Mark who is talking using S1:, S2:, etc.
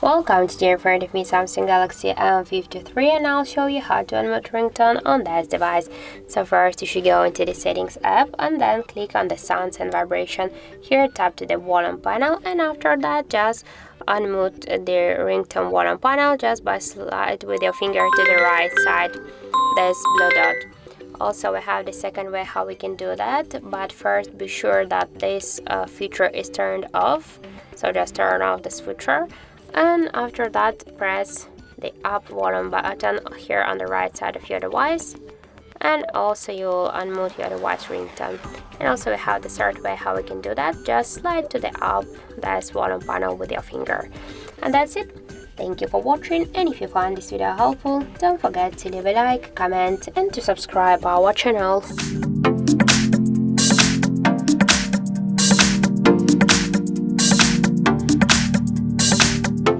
S1: Welcome, today in front of me Samsung Galaxy M53 and I'll show you how to unmute ringtone on this device. So first you should go into the settings app and then click on the sounds and vibration. Here tap to the volume panel and after that just unmute the ringtone volume panel just by slide with your finger to the right side, this blue dot. Also we have the second way how we can do that, but first be sure that this feature is turned off. So just turn off this feature. And after that press the up volume button here on the right side of your device, and also you'll unmute your device ringtone. And also we have the third way how we can do that, just slide to the up this volume panel with your finger. And that's it. Thank you for watching, and if you found this video helpful, don't forget to leave a like, comment and to subscribe our channel.